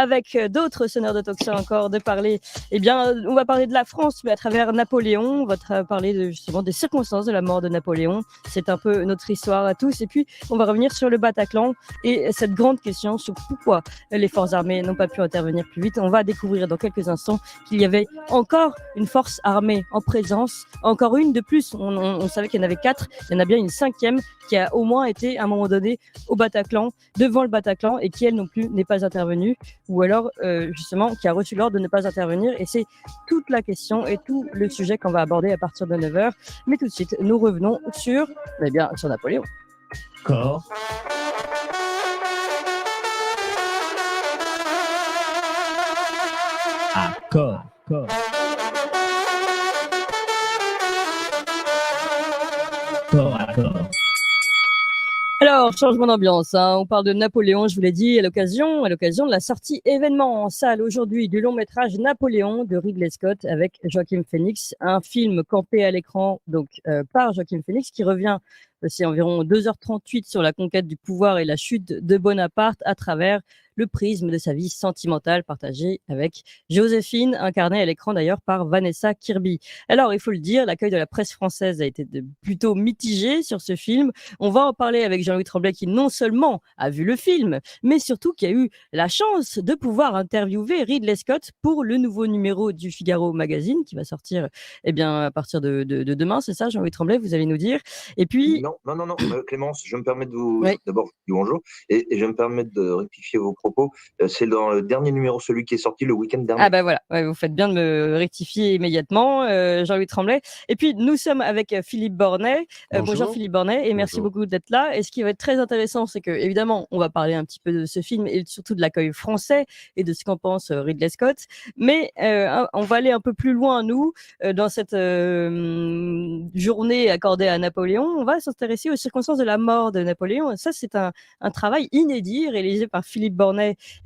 avec d'autres sonneurs de Toxa encore, de parler, eh bien, on va parler de la France, mais à travers Napoléon. On va parler justement des circonstances de la mort de Napoléon. C'est un peu notre histoire à tous. Et puis, on va revenir sur le Bataclan et cette grande question sur pourquoi les forces armées n'ont pas pu intervenir plus vite. On va découvrir dans quelques instants qu'il y avait encore une force armée en présence, encore une de plus. On savait qu'il y en avait 4, il y en a bien une 5e qui a au moins été à un moment donné au Bataclan, devant le Bataclan, et qui elle non plus n'est pas intervenue, ou alors justement qui a reçu l'ordre de ne pas intervenir. Et c'est toute la question et tout le sujet qu'on va aborder à partir de 9h. Mais tout de suite, nous revenons sur Napoléon. Corps. Corps. Corps à corps. Alors, changement d'ambiance, hein. On parle de Napoléon, je vous l'ai dit, à l'occasion de la sortie événement en salle aujourd'hui du long métrage Napoléon de Ridley Scott avec Joaquin Phoenix, un film campé à l'écran donc par Joaquin Phoenix qui revient c'est environ 2h38 sur la conquête du pouvoir et la chute de Bonaparte à travers le prisme de sa vie sentimentale partagée avec Joséphine, incarnée à l'écran d'ailleurs par Vanessa Kirby. Alors, il faut le dire, l'accueil de la presse française a été plutôt mitigé sur ce film. On va en parler avec Jean-Louis Tremblay qui non seulement a vu le film, mais surtout qui a eu la chance de pouvoir interviewer Ridley Scott pour le nouveau numéro du Figaro Magazine qui va sortir à partir de demain, c'est ça Jean-Louis Tremblay, vous allez nous dire. Et puis... Non, Clémence, je me permets de vous... Oui. D'abord, je vous dis bonjour, et je me permets de rectifier vos propos. C'est dans le dernier numéro, celui qui est sorti le week-end dernier. Ah bah voilà, ouais, vous faites bien de me rectifier immédiatement, Jean-Louis Tremblay. Et puis, nous sommes avec Philippe Bornet. Bonjour Philippe Bornet, et merci beaucoup d'être là. Et ce qui va être très intéressant, c'est que, évidemment, on va parler un petit peu de ce film et surtout de l'accueil français et de ce qu'en pense Ridley Scott. Mais on va aller un peu plus loin, nous, dans cette journée accordée à Napoléon. On va s'intéresser aux circonstances de la mort de Napoléon. Ça, c'est un travail inédit réalisé par Philippe Bornet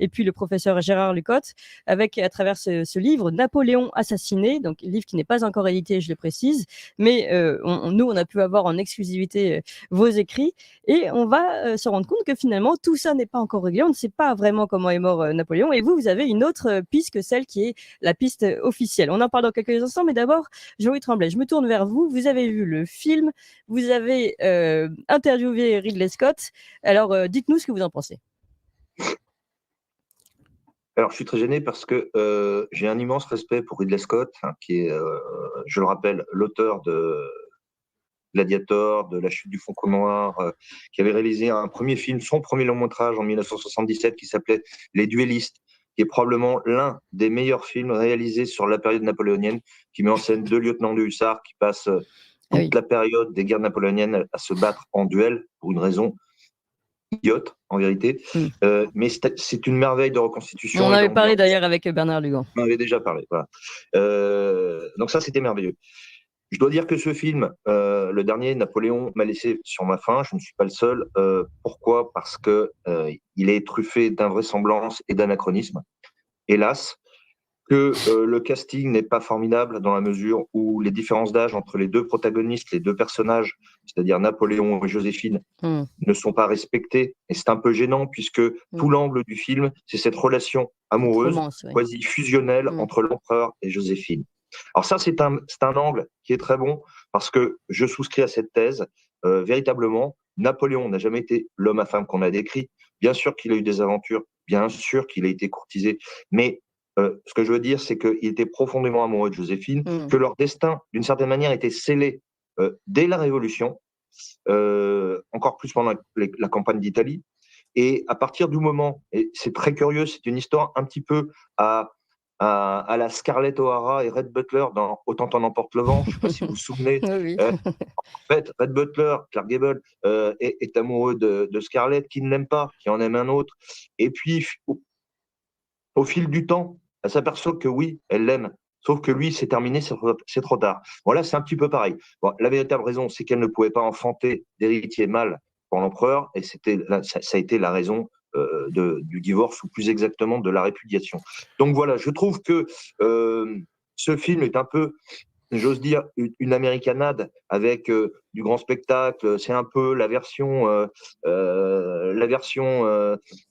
et puis le professeur Gérard Lucotte, avec à travers ce livre Napoléon assassiné, donc livre qui n'est pas encore édité, je le précise, mais nous on a pu avoir en exclusivité vos écrits et on va se rendre compte que finalement tout ça n'est pas encore réglé, on ne sait pas vraiment comment est mort Napoléon, et vous avez une autre piste que celle qui est la piste officielle. On en parle dans quelques instants, mais d'abord Jean-Louis Tremblay, je me tourne vers vous. Vous avez vu le film, vous avez interviewé Ridley Scott, alors dites-nous ce que vous en pensez. Alors, je suis très gêné parce que j'ai un immense respect pour Ridley Scott, qui est, je le rappelle, l'auteur de Gladiator, de La Chute du Faucon Noir, qui avait réalisé un premier film, son premier long métrage en 1977, qui s'appelait Les Duellistes, qui est probablement l'un des meilleurs films réalisés sur la période napoléonienne, qui met en scène 2 lieutenants de hussards qui passent toute la période des guerres napoléoniennes à se battre en duel pour une raison idiote en vérité, mais c'est une merveille de reconstitution. On avait parlé d'ailleurs avec Bernard Lugan. On avait déjà parlé, voilà. Donc ça, c'était merveilleux. Je dois dire que ce film, le dernier, Napoléon, m'a laissé sur ma faim. Je ne suis pas le seul. Pourquoi ? Parce que il est truffé d'invraisemblances et d'anachronismes. Hélas, que le casting n'est pas formidable dans la mesure où les différences d'âge entre les deux protagonistes, les deux personnages, c'est-à-dire Napoléon et Joséphine, ne sont pas respectés. Et c'est un peu gênant puisque tout l'angle du film, c'est cette relation amoureuse, quasi fusionnelle entre l'empereur et Joséphine. Alors ça, c'est un angle qui est très bon parce que je souscris à cette thèse. Véritablement, Napoléon n'a jamais été l'homme à femme qu'on a décrit. Bien sûr qu'il a eu des aventures, bien sûr qu'il a été courtisé, mais ce que je veux dire, c'est qu'il était profondément amoureux de Joséphine, que leur destin, d'une certaine manière, était scellé dès la Révolution, encore plus pendant la campagne d'Italie. Et à partir du moment, et c'est très curieux, c'est une histoire un petit peu à la Scarlett O'Hara et Red Butler dans Autant en emporte le vent. Je ne sais pas si vous vous souvenez. Oui. En fait, Red Butler, Clark Gable, est amoureux de Scarlett, qui ne l'aime pas, qui en aime un autre. Et puis, au fil du temps, elle s'aperçoit que oui, elle l'aime. Sauf que lui, c'est terminé, c'est trop tard. Voilà, c'est un petit peu pareil. Bon, la véritable raison, c'est qu'elle ne pouvait pas enfanter d'héritier mâle pour l'empereur, et ça a été la raison du divorce, ou plus exactement de la répudiation. Donc voilà, je trouve que ce film est un peu j'ose dire, une américanade avec du grand spectacle. C'est un peu la version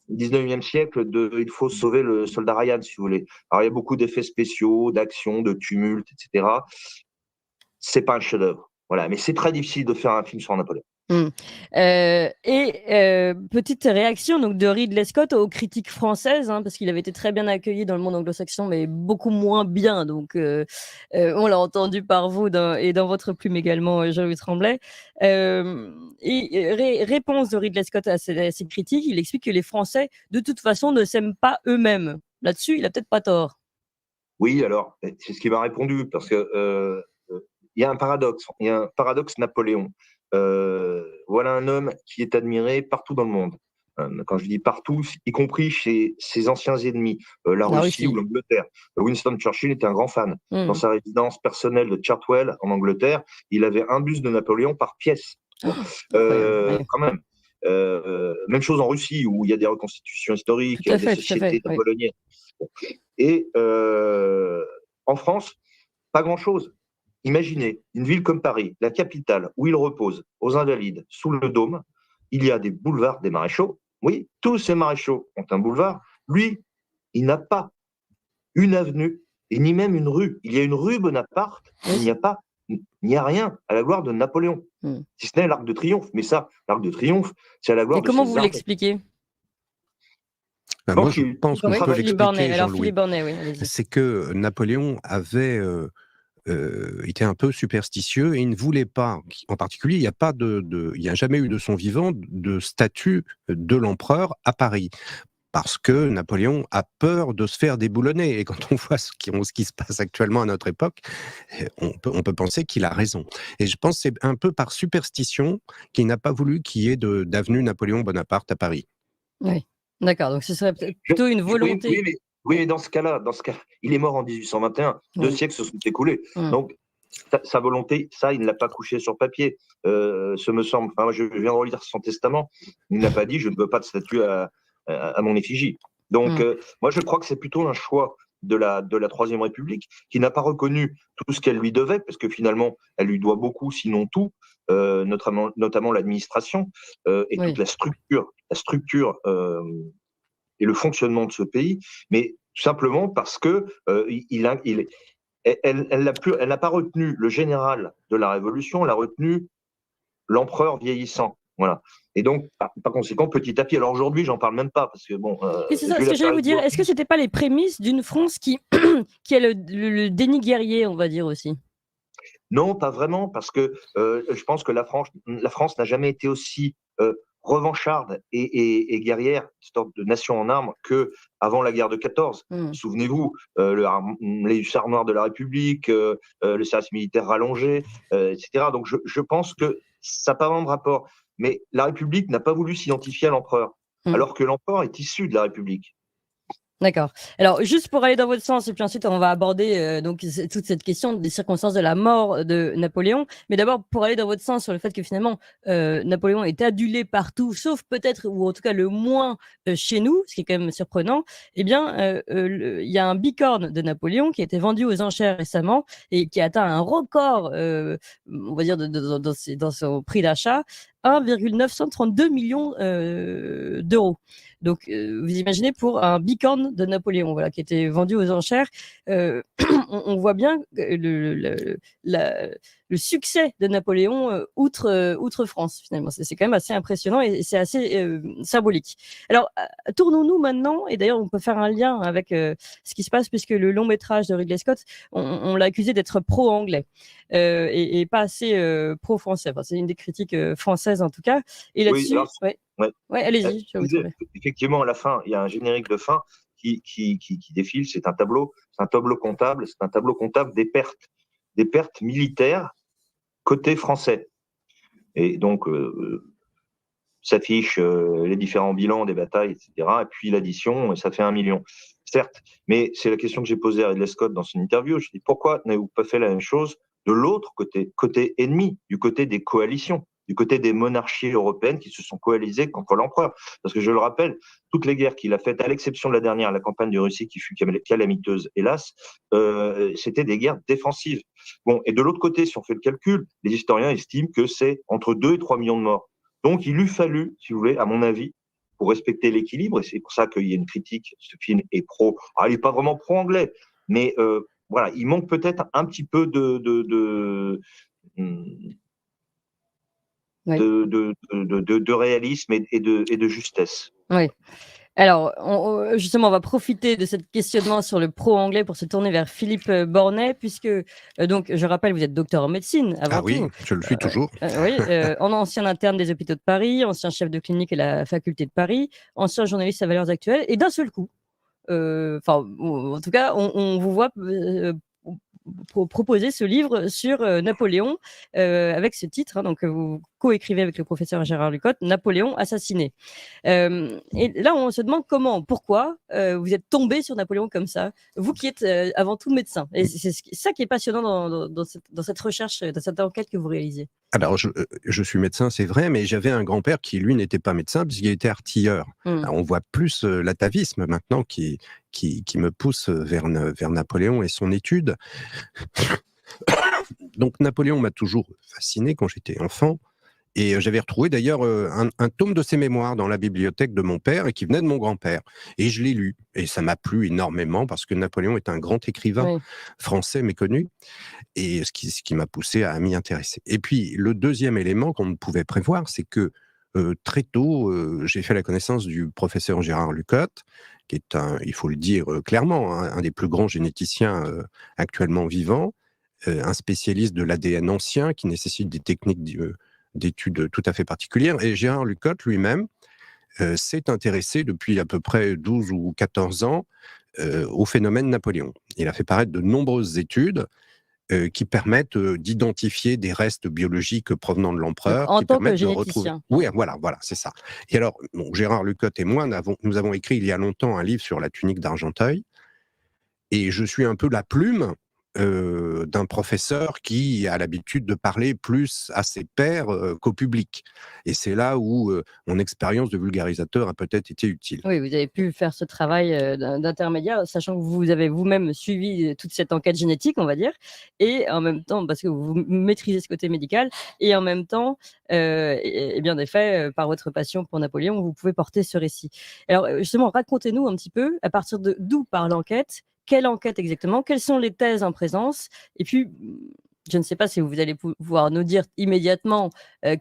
19e siècle de Il faut sauver le soldat Ryan, si vous voulez. Alors, il y a beaucoup d'effets spéciaux, d'action, de tumulte, etc. C'est pas un chef-d'œuvre. Voilà. Mais c'est très difficile de faire un film sur Napoléon. Petite réaction donc de Ridley Scott aux critiques françaises, hein, parce qu'il avait été très bien accueilli dans le monde anglo-saxon, mais beaucoup moins bien. Donc, on l'a entendu par vous et dans votre plume également, Jean-Louis Tremblay. Réponse de Ridley Scott à ces critiques, il explique que les Français, de toute façon, ne s'aiment pas eux-mêmes. Là-dessus, il a peut-être pas tort. Oui, alors, c'est ce qu'il m'a répondu, parce que il y a un paradoxe. Il y a un paradoxe Napoléon. Voilà un homme qui est admiré partout dans le monde. Quand je dis partout, y compris chez ses anciens ennemis, la Russie ou l'Angleterre. Winston Churchill était un grand fan. Dans sa résidence personnelle de Chartwell, en Angleterre, il avait un buste de Napoléon par pièce. Quand même. Même chose en Russie, où il y a des reconstitutions historiques, des sociétés napoléoniennes. Et en France, pas grand-chose. Imaginez une ville comme Paris, la capitale, où il repose, aux Invalides, sous le dôme, il y a des boulevards des maréchaux. Oui, tous ces maréchaux ont un boulevard. Lui, il n'a pas une avenue et ni même une rue. Il y a une rue Bonaparte, il n'y a rien à la gloire de Napoléon, si ce n'est l'Arc de Triomphe. Mais ça, l'Arc de Triomphe, c'est à la gloire de comment ses vous l'expliquez? Moi, je pense qu'on peut l'expliquer, Jean-Louis. C'est que Napoléon avait était un peu superstitieux et il ne voulait pas, en particulier, il n'y a jamais eu de son vivant de statue de l'empereur à Paris. Parce que Napoléon a peur de se faire déboulonner. Et quand on voit ce qui se passe actuellement à notre époque, on peut penser qu'il a raison. Et je pense que c'est un peu par superstition qu'il n'a pas voulu qu'il y ait d'avenue Napoléon Bonaparte à Paris. Oui, d'accord. Donc ce serait plutôt une volonté. Oui, mais dans ce cas-là, il est mort en 1821. 2 siècles se sont écoulés. Donc, sa volonté, ça, il ne l'a pas couché sur papier. Ce me semble. Enfin, je viens de relire son testament. Il n'a pas dit je ne veux pas de statue à mon effigie. Donc, moi, je crois que c'est plutôt un choix de la Troisième République qui n'a pas reconnu tout ce qu'elle lui devait, parce que finalement, elle lui doit beaucoup, sinon tout, notamment l'administration et toute la structure et le fonctionnement de ce pays, mais tout simplement parce que elle n'a pas retenu le général de la Révolution, elle a retenu l'empereur vieillissant. Voilà. Et donc, par conséquent, petit à petit. Alors aujourd'hui, j'en parle même pas parce que bon. C'est ça. Ce que j'allais vous dire. Est-ce que c'était pas les prémices d'une France qui a le déni guerrier, on va dire aussi? Non, pas vraiment, parce que je pense que la France n'a jamais été aussi revancharde et guerrière, sorte de nation en armes, que avant la guerre de 14. Souvenez-vous, les hussards noirs de la République, le service militaire rallongé, etc. Donc je pense que ça n'a pas vraiment de rapport. Mais la République n'a pas voulu s'identifier à l'empereur, alors que l'empereur est issu de la République. D'accord. Alors, juste pour aller dans votre sens, et puis ensuite on va aborder donc toute cette question des circonstances de la mort de Napoléon. Mais d'abord, pour aller dans votre sens sur le fait que finalement Napoléon est adulé partout, sauf peut-être, ou en tout cas le moins chez nous, ce qui est quand même surprenant. Eh bien, il y a un bicorne de Napoléon qui a été vendu aux enchères récemment et qui a atteint un record, on va dire, dans son prix d'achat, 1,932 millions d'euros. Donc, vous imaginez pour un bicorne de Napoléon, voilà, qui était vendu aux enchères, on voit bien le succès de Napoléon outre France, finalement. C'est quand même assez impressionnant et c'est assez symbolique. Alors, tournons-nous maintenant, et d'ailleurs, on peut faire un lien avec ce qui se passe, puisque le long métrage de Ridley Scott, on l'a accusé d'être pro-anglais et pas assez pro-français. Enfin, c'est une des critiques françaises, en tout cas. Et là-dessus, ouais, allez-y. Effectivement, à la fin, il y a un générique de fin qui défile. C'est un tableau comptable. C'est un tableau comptable des pertes militaires côté français. Et donc, s'affichent les différents bilans des batailles, etc. Et puis l'addition, et ça fait 1 million. Certes, mais c'est la question que j'ai posée à Ridley Scott dans son interview. Je dis pourquoi n'avez-vous pas fait la même chose de l'autre côté ennemi, du côté des coalitions? du côté des monarchies européennes qui se sont coalisées contre l'empereur. Parce que je le rappelle, toutes les guerres qu'il a faites, à l'exception de la dernière, la campagne de Russie qui fut calamiteuse, hélas, c'était des guerres défensives. Bon, et de l'autre côté, si on fait le calcul, les historiens estiment que c'est entre 2 et 3 millions de morts. Donc, il eût fallu, si vous voulez, à mon avis, pour respecter l'équilibre, et c'est pour ça qu'il y a une critique, ce film est pro, il n'est pas vraiment pro-anglais, mais voilà, il manque peut-être un petit peu de réalisme et de justesse. Oui. Alors, justement, on va profiter de ce questionnement sur le pro-anglais pour se tourner vers Philippe Bornet, puisque, donc, je rappelle, vous êtes docteur en médecine avant tout. Oui, je le suis toujours. Oui, ancien interne des hôpitaux de Paris, ancien chef de clinique à la faculté de Paris, ancien journaliste à Valeurs Actuelles, et d'un seul coup, en tout cas, on vous voit proposer ce livre sur Napoléon avec ce titre, donc vous co-écrivez avec le professeur Gérard Lucotte, Napoléon assassiné. Et là, on se demande comment, pourquoi vous êtes tombé sur Napoléon comme ça, vous qui êtes avant tout médecin. Et c'est ça qui est passionnant dans cette recherche, dans cette enquête que vous réalisez. Alors, je suis médecin, c'est vrai, mais j'avais un grand-père qui, lui, n'était pas médecin puisqu'il était artilleur. Alors, on voit plus l'atavisme maintenant qui me pousse vers Napoléon et son étude. Donc, Napoléon m'a toujours fasciné quand j'étais enfant. Et j'avais retrouvé d'ailleurs un tome de ses mémoires dans la bibliothèque de mon père et qui venait de mon grand-père. Et je l'ai lu. Et ça m'a plu énormément parce que Napoléon est un grand écrivain français méconnu. Et ce qui m'a poussé à m'y intéresser. Et puis, le deuxième élément qu'on ne pouvait prévoir, c'est que très tôt, j'ai fait la connaissance du professeur Gérard Lucotte, qui est il faut le dire clairement, un des plus grands généticiens actuellement vivants, un spécialiste de l'ADN ancien qui nécessite des techniques d'études tout à fait particulières. Et Gérard Lucotte lui-même s'est intéressé depuis à peu près 12 ou 14 ans au phénomène Napoléon. Il a fait paraître de nombreuses études qui permettent d'identifier des restes biologiques provenant de l'empereur. En qui tant que permettent de retrouver... généticien. Oui, voilà, c'est ça. Et alors, Gérard Lucotte et moi, nous avons écrit il y a longtemps un livre sur la tunique d'Argenteuil, et je suis un peu la plume d'un professeur qui a l'habitude de parler plus à ses pairs qu'au public. Et c'est là où mon expérience de vulgarisateur a peut-être été utile. Oui, vous avez pu faire ce travail d'intermédiaire, sachant que vous avez vous-même suivi toute cette enquête génétique, on va dire, et en même temps, parce que vous maîtrisez ce côté médical, et en même temps, et bien des faits, par votre passion pour Napoléon, vous pouvez porter ce récit. Alors justement, racontez-nous un petit peu, à partir d'où part l'enquête, quelle enquête exactement, quelles sont les thèses en présence, et puis je ne sais pas si vous allez pouvoir nous dire immédiatement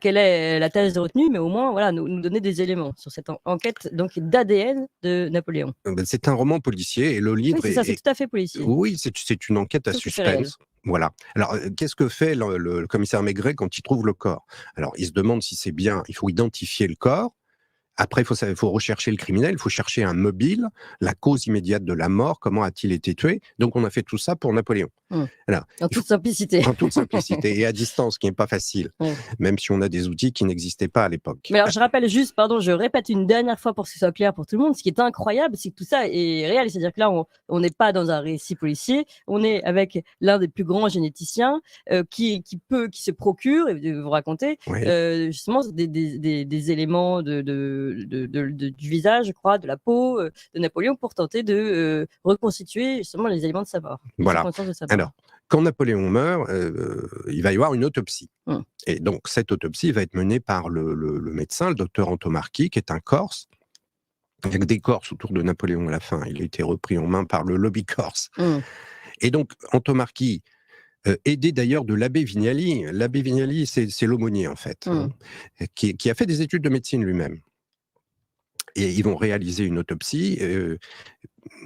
quelle est la thèse retenue, mais au moins voilà, nous donner des éléments sur cette enquête donc d'ADN de Napoléon. C'est un roman policier et le livre c'est tout à fait policier. Oui, c'est une enquête à suspense. Voilà. Alors, qu'est-ce que fait le commissaire Maigret quand il trouve le corps? Alors, il se demande si c'est bien, il faut identifier le corps. Après, il faut rechercher le criminel, il faut chercher un mobile, la cause immédiate de la mort, comment a-t-il été tué. Donc, on a fait tout ça pour Napoléon. Alors, en toute simplicité. En toute simplicité et à distance, ce qui n'est pas facile, même si on a des outils qui n'existaient pas à l'époque. Mais alors, je rappelle juste, je répète une dernière fois pour que ce soit clair pour tout le monde, ce qui est incroyable, c'est que tout ça est réel. C'est-à-dire que là, on n'est pas dans un récit policier, on est avec l'un des plus grands généticiens qui se procure, et vous racontez, justement des éléments du visage, je crois, de la peau de Napoléon pour tenter de reconstituer justement les éléments de sa mort. Voilà. Alors, quand Napoléon meurt, il va y avoir une autopsie. Et donc, cette autopsie va être menée par le médecin, le docteur Antomarchi, qui est un Corse. Il y a que des Corses autour de Napoléon à la fin. Il a été repris en main par le lobby corse. Et donc, Antomarchi, aidé d'ailleurs de l'abbé Vignali. L'abbé Vignali, c'est l'aumônier, en fait, qui a fait des études de médecine lui-même. Et ils vont réaliser une autopsie,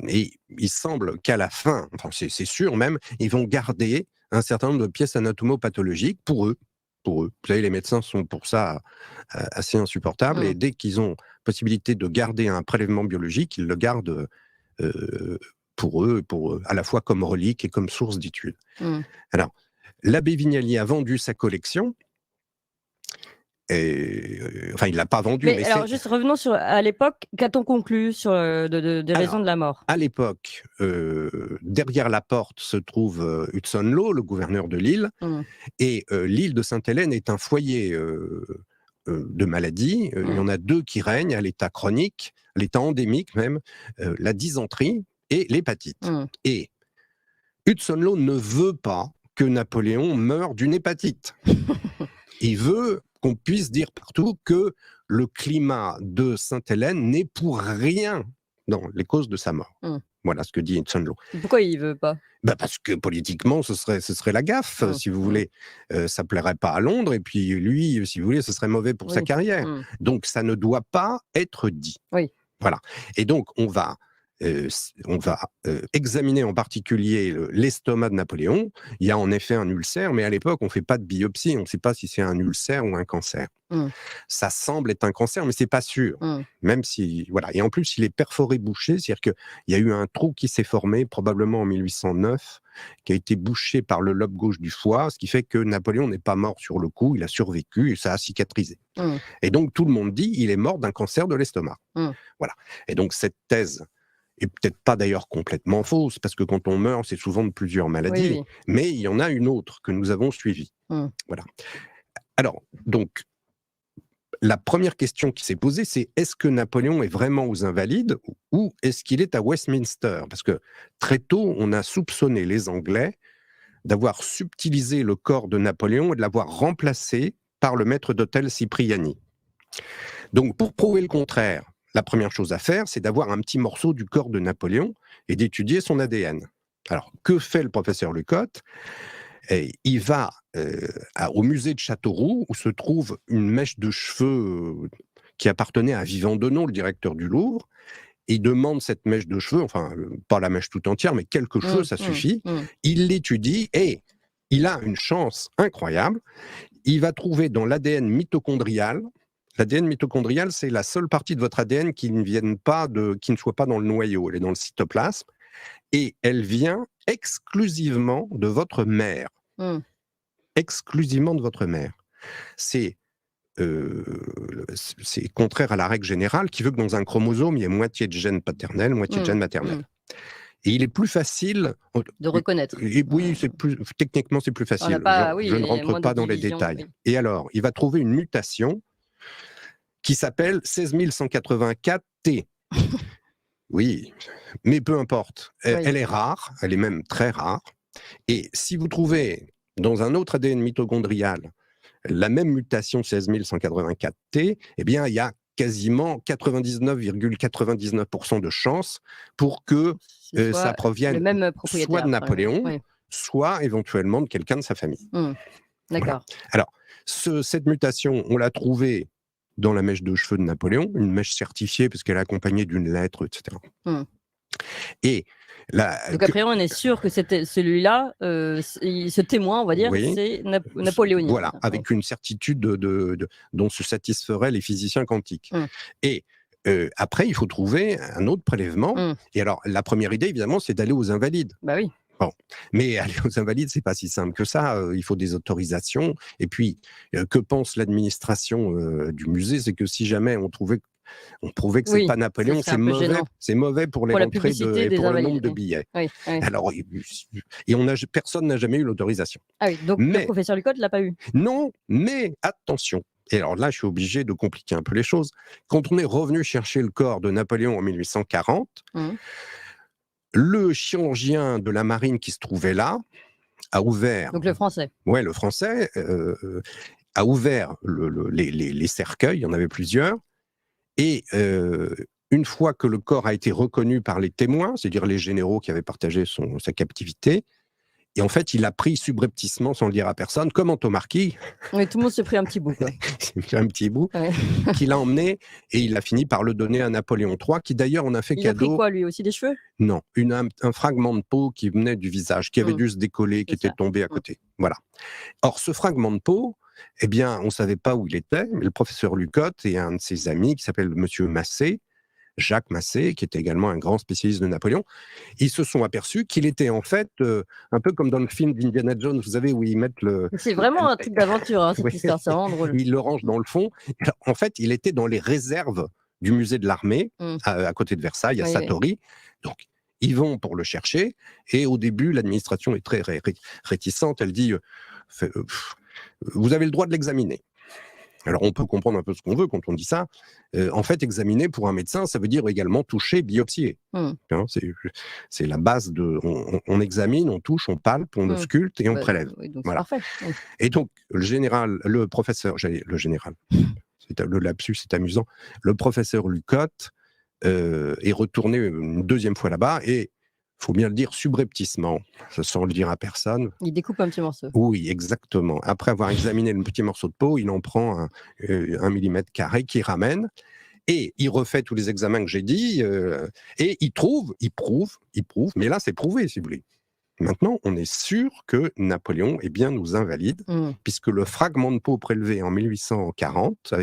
et il semble qu'à la fin, enfin c'est sûr même, ils vont garder un certain nombre de pièces anatomo-pathologiques pour eux. Vous savez, les médecins sont pour ça assez insupportables, et dès qu'ils ont possibilité de garder un prélèvement biologique, ils le gardent pour eux, à la fois comme relique et comme source d'études. Alors, l'abbé Vignali a vendu sa collection, enfin, il l'a pas vendu. Mais alors, juste revenons à l'époque. Qu'a-t-on conclu sur des raisons de la mort? À l'époque, derrière la porte se trouve Hudson Law, le gouverneur de l'île, et l'île de Sainte-Hélène est un foyer de maladies. Il y en a 2 qui règnent à l'état chronique, à l'état endémique même, la dysenterie et l'hépatite. Et Hudson Law ne veut pas que Napoléon meure d'une hépatite. Il veut qu'on puisse dire partout que le climat de Sainte-Hélène n'est pour rien dans les causes de sa mort. Voilà ce que dit Hudson Law. Pourquoi il ne veut pas? Parce que politiquement, ce serait la gaffe, si vous voulez. Ça ne plairait pas à Londres, et puis lui, si vous voulez, ce serait mauvais pour sa carrière. Donc, ça ne doit pas être dit. Oui. Voilà. Et donc, on va examiner en particulier l'estomac de Napoléon. Il y a en effet un ulcère, mais à l'époque, on ne fait pas de biopsie. On ne sait pas si c'est un ulcère ou un cancer. Ça semble être un cancer, mais ce n'est pas sûr. Même si, voilà. Et en plus, il est perforé bouché, c'est-à-dire qu'il y a eu un trou qui s'est formé, probablement en 1809, qui a été bouché par le lobe gauche du foie, ce qui fait que Napoléon n'est pas mort sur le coup, il a survécu et ça a cicatrisé. Et donc, tout le monde dit qu'il est mort d'un cancer de l'estomac. Voilà. Et donc, cette thèse et peut-être pas d'ailleurs complètement fausse, parce que quand on meurt, c'est souvent de plusieurs maladies, mais il y en a une autre que nous avons suivie. Voilà. Alors, donc, la première question qui s'est posée, c'est est-ce que Napoléon est vraiment aux Invalides ou est-ce qu'il est à Westminster? Parce que très tôt, on a soupçonné les Anglais d'avoir subtilisé le corps de Napoléon et de l'avoir remplacé par le maître d'hôtel Cipriani. Donc, pour prouver le contraire, la première chose à faire, c'est d'avoir un petit morceau du corps de Napoléon et d'étudier son ADN. Alors, que fait le professeur Lucotte? Il va au musée de Châteauroux, où se trouve une mèche de cheveux qui appartenait à Vivant Denon, le directeur du Louvre. Il demande cette mèche de cheveux, enfin, pas la mèche tout entière, mais quelques cheveux, ça suffit. Il l'étudie et il a une chance incroyable. Il va trouver dans l'ADN mitochondrial. L'ADN mitochondrial, c'est la seule partie de votre ADN qui ne soit pas dans le noyau, elle est dans le cytoplasme, et elle vient exclusivement de votre mère. Exclusivement de votre mère. C'est contraire à la règle générale qui veut que dans un chromosome, il y ait moitié de gène paternel, moitié de gène maternel. Et il est plus facile de reconnaître. Oui, techniquement, c'est plus facile. Je ne rentre pas dans les détails. Et alors, il va trouver une mutation qui s'appelle 16184T. Oui, mais peu importe. Elle est rare, elle est même très rare. Et si vous trouvez dans un autre ADN mitochondrial la même mutation 16184T, eh bien, il y a quasiment 99,99% de chances pour que ça provienne soit de Napoléon, soit éventuellement de quelqu'un de sa famille. D'accord. Voilà. Alors, cette mutation, on l'a trouvée dans la mèche de cheveux de Napoléon, une mèche certifiée parce qu'elle est accompagnée d'une lettre, etc. Et donc après, on est sûr que c'était celui-là, ce témoin, on va dire, c'est napoléonien. Voilà, avec une certitude dont se satisferaient les physiciens quantiques. Et après, il faut trouver un autre prélèvement. Et alors, la première idée, évidemment, c'est d'aller aux Invalides. Bah oui. Bon. Mais aller aux Invalides, c'est pas si simple que ça. Il faut des autorisations. Et puis, que pense l'administration du musée? C'est que si jamais on prouvait que c'est pas Napoléon, c'est mauvais pour les rentrées et pour le nombre de billets. Alors, personne n'a jamais eu l'autorisation. Ah oui, donc le professeur Lucotte ne l'a pas eu. Non, mais attention. Et alors là, je suis obligé de compliquer un peu les choses. Quand on est revenu chercher le corps de Napoléon en 1840, le chirurgien de la marine qui se trouvait là a ouvert... Donc le français. Oui, le français a ouvert les cercueils, il y en avait plusieurs, et une fois que le corps a été reconnu par les témoins, c'est-à-dire les généraux qui avaient partagé sa captivité, et en fait, il a pris subrepticement, sans le dire à personne, comme Antomarchi. Oui, tout le monde s'est pris un petit bout. Un petit bout, qu'il a emmené, et il a fini par le donner à Napoléon III, qui d'ailleurs en a fait cadeau. Il a pris quoi, lui aussi, des cheveux? Non, un fragment de peau qui venait du visage, qui avait dû se décoller, qui était tombé à côté. Voilà. Or, ce fragment de peau, eh bien, on ne savait pas où il était, mais le professeur Lucotte et un de ses amis, qui s'appelle Monsieur Massé, Jacques Massé, qui était également un grand spécialiste de Napoléon. Ils se sont aperçus qu'il était en fait un peu comme dans le film d'Indiana Jones, vous savez, où ils mettent C'est vraiment un truc d'aventure, hein, cette Oui. histoire, c'est vraiment drôle. Ils le rangent dans le fond. En fait, il était dans les réserves du musée de l'armée, à côté de Versailles, à Oui, Satory. Donc, ils vont pour le chercher. Et au début, l'administration est très réticente. Elle dit vous avez le droit de l'examiner. Alors, on peut comprendre un peu ce qu'on veut quand on dit ça. En fait, examiner pour un médecin, ça veut dire également toucher, biopsier. Hein, c'est la base de. On examine, on touche, on palpe, on ausculte et on prélève. Oui, donc voilà. c'est parfait. Et donc, le professeur, c'est le lapsus, c'est amusant. Le professeur Lucotte est retourné une deuxième fois là-bas et, il faut bien le dire, subrepticement, sans le dire à personne. Il découpe un petit morceau. Oui, exactement. Après avoir examiné le petit morceau de peau, il en prend un millimètre carré qu'il ramène et il refait tous les examens que j'ai dit et il prouve, mais là c'est prouvé si vous voulez. Maintenant, on est sûr que Napoléon nous invalide, puisque le fragment de peau prélevé en 1840,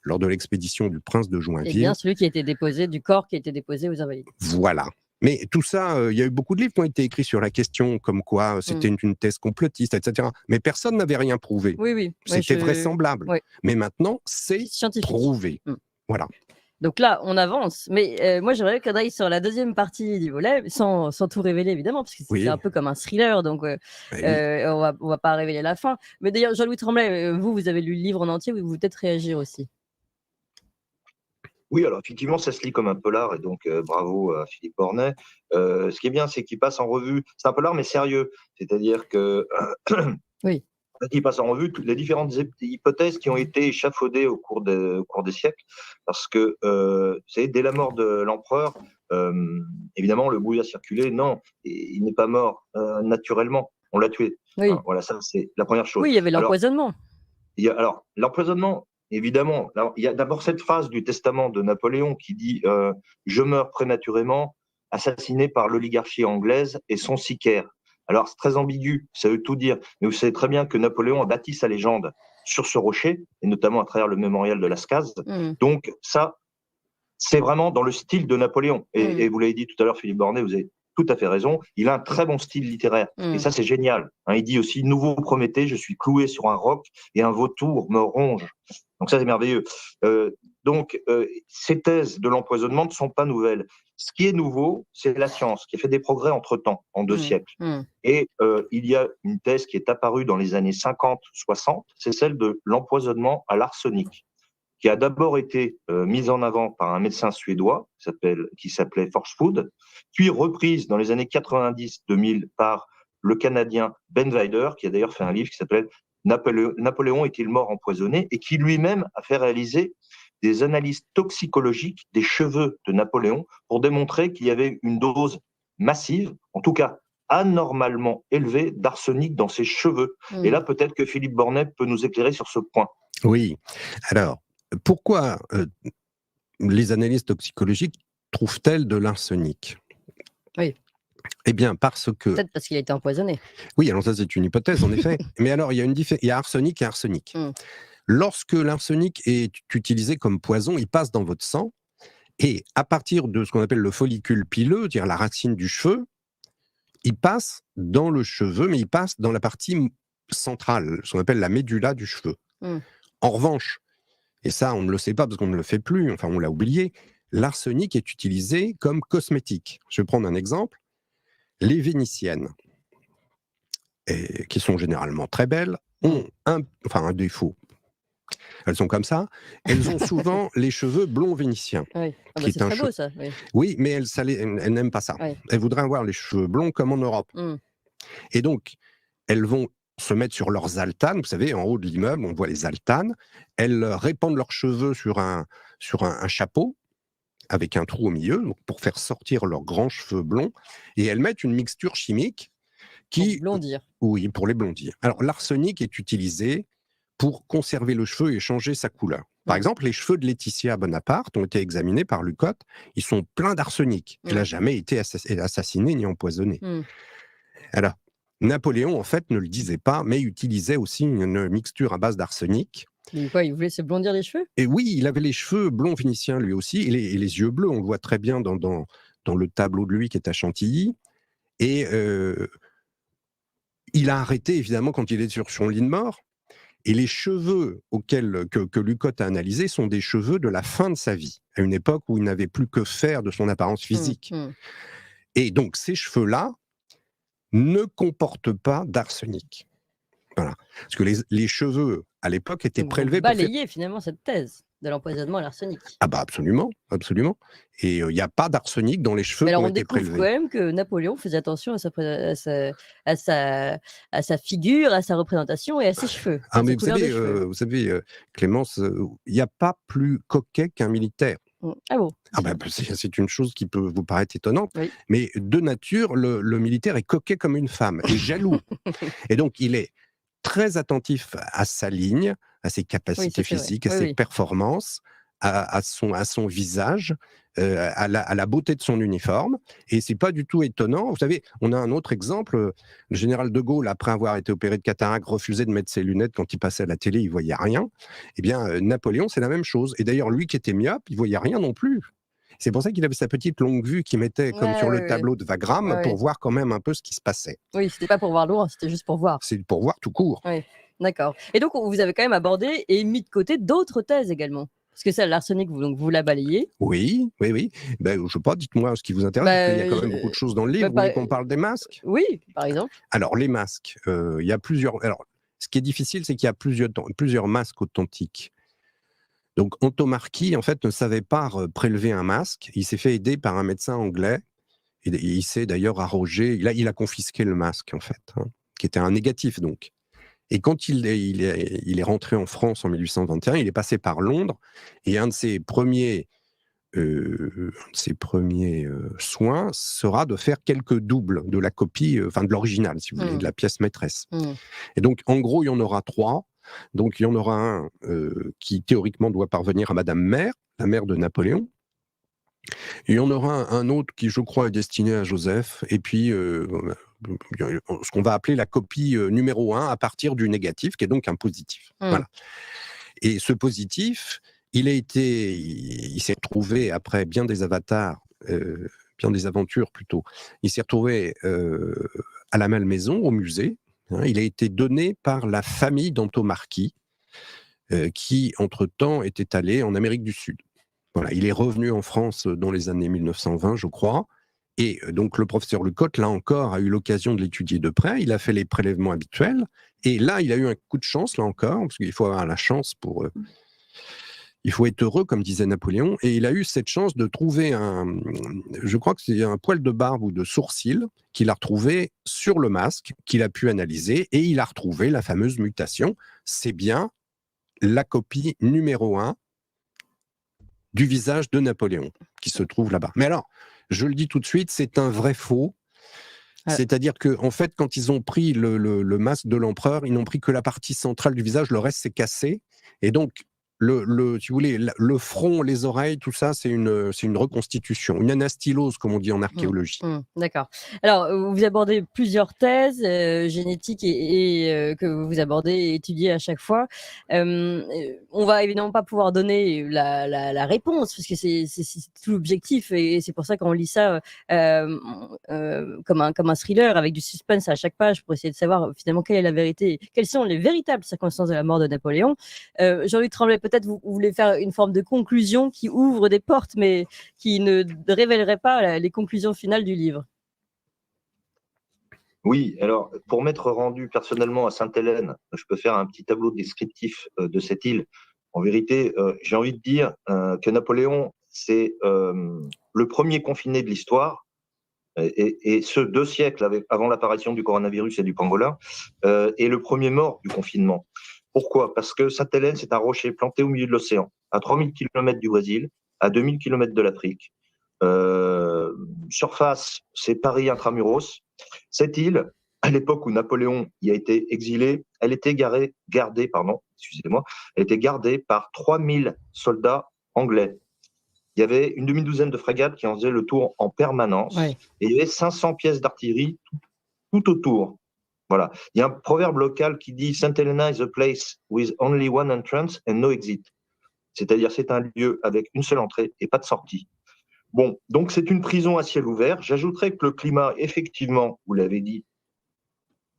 lors de l'expédition du prince de Joinville... C'est bien celui qui a été déposé, du corps qui a été déposé aux Invalides. Voilà. Mais tout ça, il y a eu beaucoup de livres qui ont été écrits sur la question, comme quoi c'était une thèse complotiste, etc. Mais personne n'avait rien prouvé. Oui. C'était vraisemblable. Oui. Mais maintenant, c'est prouvé. Voilà. Donc là, on avance. Mais moi, j'aimerais qu'on aille sur la deuxième partie du volet, sans tout révéler, évidemment, parce que c'est un peu comme un thriller, donc on va pas révéler la fin. Mais d'ailleurs, Jean-Louis Tremblay, vous avez lu le livre en entier, vous peut-être réagir aussi. Oui, alors effectivement, ça se lit comme un polar, et donc bravo à Philippe Bornet. Ce qui est bien, c'est qu'il passe en revue, c'est un polar mais sérieux, c'est-à-dire que oui. Il passe en revue toutes les différentes hypothèses qui ont été échafaudées au cours des siècles, parce que dès la mort de l'empereur, évidemment, le bruit a circulé. Non, il n'est pas mort naturellement, on l'a tué. Oui. Enfin, voilà, ça c'est la première chose. Oui, il y avait l'empoisonnement. Alors, l'empoisonnement, évidemment, il y a d'abord cette phrase du testament de Napoléon qui dit « Je meurs prématurément, assassiné par l'oligarchie anglaise et son sicaire ». Alors, c'est très ambigu, ça veut tout dire, mais vous savez très bien que Napoléon a bâti sa légende sur ce rocher, et notamment à travers le mémorial de Lascaz. Donc, ça, c'est vraiment dans le style de Napoléon. Et vous l'avez dit tout à l'heure, Philippe Bornet, vous avez tout à fait raison, il a un très bon style littéraire, et ça, c'est génial. Il dit aussi « Nouveau Prométhée, je suis cloué sur un roc, et un vautour me ronge ». Donc ça, c'est merveilleux. Ces thèses de l'empoisonnement ne sont pas nouvelles. Ce qui est nouveau, c'est la science, qui a fait des progrès entre-temps, en 2 siècles. Et il y a une thèse qui est apparue dans les années 50-60, c'est celle de l'empoisonnement à l'arsenic, qui a d'abord été mise en avant par un médecin suédois qui s'appelait Forsfood, puis reprise dans les années 90-2000 par le Canadien Ben Weider, qui a d'ailleurs fait un livre qui s'appelle Napoléon est-il mort empoisonné, et qui lui-même a fait réaliser des analyses toxicologiques des cheveux de Napoléon pour démontrer qu'il y avait une dose massive, en tout cas anormalement élevée, d'arsenic dans ses cheveux. Et là, peut-être que Philippe Bornet peut nous éclairer sur ce point. Oui. Alors, pourquoi les analyses toxicologiques trouvent-elles de l'arsenic ? Oui. Eh bien, parce que... Peut-être parce qu'il a été empoisonné. Oui, alors ça, c'est une hypothèse, en effet. Mais alors, il y a arsenic et arsenic. Lorsque l'arsenic est utilisé comme poison, il passe dans votre sang, et à partir de ce qu'on appelle le follicule pileux, c'est-à-dire la racine du cheveu, il passe dans le cheveu, mais il passe dans la partie centrale, ce qu'on appelle la médulla du cheveu. En revanche, et ça, on ne le sait pas parce qu'on ne le fait plus, enfin, on l'a oublié, l'arsenic est utilisé comme cosmétique. Je vais prendre un exemple. Les Vénitiennes, qui sont généralement très belles, ont un défaut. Elles sont comme ça. Elles ont souvent les cheveux blonds vénitiens. Oui. C'est très beau, ça. Oui, mais elles n'aiment pas ça. Oui. Elles voudraient avoir les cheveux blonds comme en Europe. Et donc, elles vont se mettre sur leurs altanes. Vous savez, en haut de l'immeuble, on voit les altanes. Elles répandent leurs cheveux sur un chapeau avec un trou au milieu, donc pour faire sortir leurs grands cheveux blonds. Et elles mettent une mixture chimique qui... Pour blondir. Oui, pour les blondir. Alors, l'arsenic est utilisé pour conserver le cheveu et changer sa couleur. Par exemple, les cheveux de Laetitia Bonaparte ont été examinés par Lucotte. Ils sont pleins d'arsenic. Elle n'a jamais été assassinée ni empoisonnée. Alors, Napoléon, en fait, ne le disait pas, mais utilisait aussi une mixture à base d'arsenic Mais quoi, il voulait se blondir les cheveux? Et oui, il avait les cheveux blonds vénitiens lui aussi, et les yeux bleus, on le voit très bien dans le tableau de lui qui est à Chantilly. Et il a arrêté, évidemment, quand il est sur son lit de mort. Et les cheveux que Lucotte a analysés sont des cheveux de la fin de sa vie, à une époque où il n'avait plus que faire de son apparence physique. Et donc, ces cheveux-là ne comportent pas d'arsenic. Voilà. Parce que les cheveux, à l'époque, étaient Donc, vous prélevés pour faire... balayez finalement cette thèse de l'empoisonnement à l'arsenic. Ah bah absolument, absolument. Et il n'y a pas d'arsenic dans les cheveux Mais qui alors, ont on été découvre prélevés. quand même que Napoléon faisait attention à sa figure, à sa représentation et à ses cheveux, Ah à mais sa couleur de cheveux. vous savez, Clémence, il n'y a pas plus coquet qu'un militaire. Ah bon? Ah bah, c'est une chose qui peut vous paraître étonnante, Oui. mais de nature, le militaire est coquet comme une femme, et jaloux. Et donc, il est très attentif à sa ligne, à ses capacités ça, c'est vrai. physiques, à Oui, ses oui. performances, à son visage, à la beauté de son uniforme. Et c'est pas du tout étonnant. Vous savez, on a un autre exemple. Le général de Gaulle, après avoir été opéré de cataracte, refusait de mettre ses lunettes quand il passait à la télé, il voyait rien. Eh bien, Napoléon, c'est la même chose. Et d'ailleurs, lui qui était myope, il voyait rien non plus. C'est pour ça qu'il avait sa petite longue vue qu'il mettait comme sur le tableau de Wagram pour voir quand même un peu ce qui se passait. Oui, c'était pas pour voir loin, c'était juste pour voir. C'est pour voir tout court. Oui, d'accord. Et donc, vous avez quand même abordé et mis de côté d'autres thèses également. Parce que ça, l'arsenic, vous la balayez. Oui. Ben, je ne sais pas, dites-moi ce qui vous intéresse, parce qu'il y a quand même beaucoup de choses dans le livre. Vous voulez qu'on parle des masques? Oui, par exemple. Alors, les masques, il y a plusieurs... Alors, ce qui est difficile, c'est qu'il y a plusieurs masques authentiques. Donc, Antomarchi, en fait, ne savait pas prélever un masque. Il s'est fait aider par un médecin anglais. Et il s'est d'ailleurs arrogé... Il a confisqué le masque, en fait, qui était un négatif, donc. Et quand il est rentré en France en 1821, il est passé par Londres, et un de ses premiers soins sera de faire quelques doubles de la copie, de l'original, si vous voulez, de la pièce maîtresse. Et donc, en gros, il y en aura 3. Donc, il y en aura un qui, théoriquement, doit parvenir à Madame Mère, la mère de Napoléon. Et il y en aura un autre qui, je crois, est destiné à Joseph. Et puis, ce qu'on va appeler la copie numéro 1 à partir du négatif, qui est donc un positif. Voilà. Et ce positif, il s'est retrouvé après bien des aventures plutôt. Il s'est retrouvé à la Malmaison, au musée. Il a été donné par la famille d'Antomarchi, qui, entre-temps, était allée en Amérique du Sud. Voilà, il est revenu en France dans les années 1920, je crois. Et donc, le professeur Lucotte, là encore, a eu l'occasion de l'étudier de près. Il a fait les prélèvements habituels. Et là, il a eu un coup de chance, là encore, parce qu'il faut avoir la chance pour... il faut être heureux, comme disait Napoléon. Et il a eu cette chance de trouver je crois que c'est un poil de barbe ou de sourcil qu'il a retrouvé sur le masque, qu'il a pu analyser. Et il a retrouvé la fameuse mutation. C'est bien la copie numéro 1 du visage de Napoléon, qui se trouve là-bas. Mais alors, je le dis tout de suite, c'est un vrai faux. C'est-à-dire que, en fait, quand ils ont pris le masque de l'empereur, ils n'ont pris que la partie centrale du visage, le reste s'est cassé. Et donc, si vous voulez, le front, les oreilles, tout ça, c'est une reconstitution, une anastylose, comme on dit en archéologie. D'accord. Alors, vous abordez plusieurs thèses génétiques et que vous abordez et étudiez à chaque fois. On va évidemment pas pouvoir donner la réponse, parce que c'est tout l'objectif, et c'est pour ça qu'on lit ça comme un thriller avec du suspense à chaque page pour essayer de savoir finalement quelle est la vérité, quelles sont les véritables circonstances de la mort de Napoléon. Jean-Luc Tremblay, peut-être vous voulez faire une forme de conclusion qui ouvre des portes, mais qui ne révélerait pas les conclusions finales du livre. Oui, alors pour m'être rendu personnellement à Sainte-Hélène, je peux faire un petit tableau descriptif de cette île. En vérité, j'ai envie de dire que Napoléon, c'est le premier confiné de l'histoire, et ce 2 siècles avant l'apparition du coronavirus et du pangolin, et le premier mort du confinement. Pourquoi? Parce que Sainte-Hélène, c'est un rocher planté au milieu de l'océan, à 3000 km du Brésil, à 2000 km de l'Afrique. Surface, c'est Paris intramuros. Cette île, à l'époque où Napoléon y a été exilé, elle était gardée par 3000 soldats anglais. Il y avait une demi-douzaine de frégates qui en faisaient le tour en permanence. Et il y avait 500 pièces d'artillerie tout autour. Voilà. Il y a un proverbe local qui dit Saint Helena is a place with only one entrance and no exit. C'est-à-dire, c'est un lieu avec une seule entrée et pas de sortie. Bon, donc c'est une prison à ciel ouvert. J'ajouterais que le climat, effectivement, vous l'avez dit,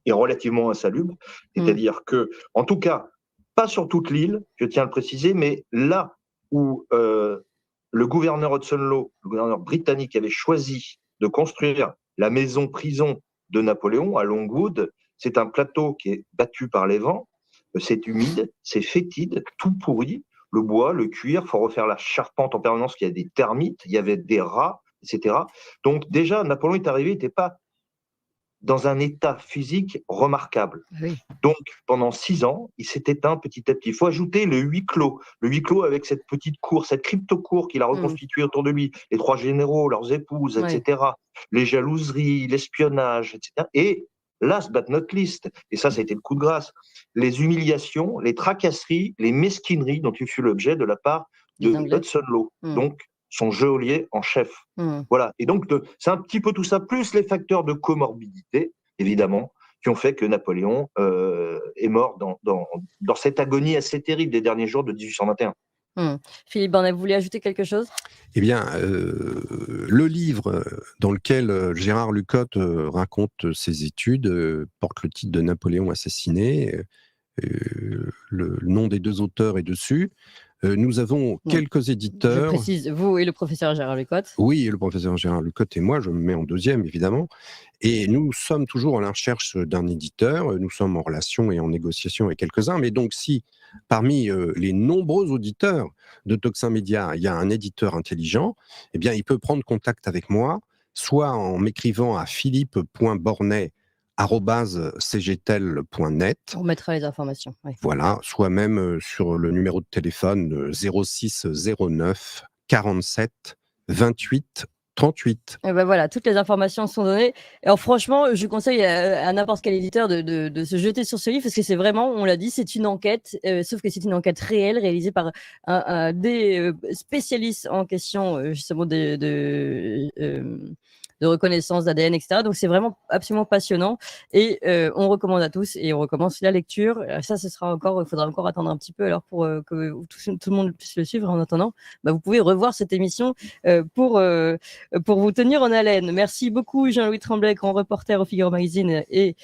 est relativement insalubre. C'est-à-dire que, en tout cas, pas sur toute l'île, je tiens à le préciser, mais là où le gouverneur Hudson Law, le gouverneur britannique, avait choisi de construire la maison prison de Napoléon à Longwood, c'est un plateau qui est battu par les vents, c'est humide, c'est fétide, tout pourri, le bois, le cuir, il faut refaire la charpente en permanence, il y a des termites, il y avait des rats, etc. Donc déjà, Napoléon est arrivé, il n'était pas dans un état physique remarquable. Oui. Donc, pendant 6 ans, il s'est éteint petit à petit. Il faut ajouter le huis clos avec cette petite cour, cette crypto-cour qu'il a reconstituée autour de lui, les 3 généraux, leurs épouses, etc., les jalouseries, l'espionnage, etc. Et last but not least, et ça a été le coup de grâce, les humiliations, les tracasseries, les mesquineries dont il fut l'objet de la part de Hudson Law. Donc, son geôlier en chef. Voilà. Et donc, c'est un petit peu tout ça, plus les facteurs de comorbidité, évidemment, qui ont fait que Napoléon est mort dans cette agonie assez terrible des derniers jours de 1821. Philippe Bornet, vous voulez ajouter quelque chose ? Eh bien, le livre dans lequel Gérard Lucotte raconte ses études porte le titre de Napoléon assassiné. Le nom des 2 auteurs est dessus. Nous avons quelques éditeurs. Je précise, vous et le professeur Gérard Lucotte. Oui, le professeur Gérard Lucotte et moi, je me mets en deuxième, évidemment. Et nous sommes toujours à la recherche d'un éditeur. Nous sommes en relation et en négociation avec quelques-uns. Mais donc, si parmi les nombreux auditeurs de Tocsin Média, il y a un éditeur intelligent, eh bien, il peut prendre contact avec moi, soit en m'écrivant à philippe.bornet@cgtel.net. On mettra les informations. Oui. Voilà, soit même sur le numéro de téléphone 06 09 47 28 38. Et ben voilà, toutes les informations sont données. Et alors, franchement, je conseille à n'importe quel éditeur de se jeter sur ce livre parce que c'est vraiment, on l'a dit, c'est une enquête, sauf que c'est une enquête réelle réalisée par des spécialistes en question justement de reconnaissance d'ADN, etc. Donc c'est vraiment absolument passionnant et on recommande à tous et on recommence la lecture. Ça, ce sera encore, il faudra encore attendre un petit peu alors pour que tout le monde puisse le suivre. En attendant, vous pouvez revoir cette émission pour vous tenir en haleine. Merci beaucoup Jean-Louis Tremblay, grand reporter au Figaro Magazine et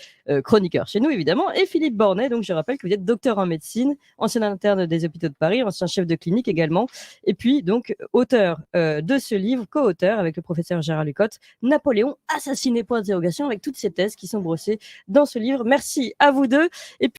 chroniqueur chez nous évidemment, et Philippe Bornet. Donc je rappelle que vous êtes docteur en médecine, ancien interne des hôpitaux de Paris, ancien chef de clinique également, et puis donc auteur de ce livre, co-auteur avec le professeur Gérard Lucotte, Napoléon assassiné, point d'interrogation, avec toutes ces thèses qui sont brossées dans ce livre. Merci à vous deux. Et puis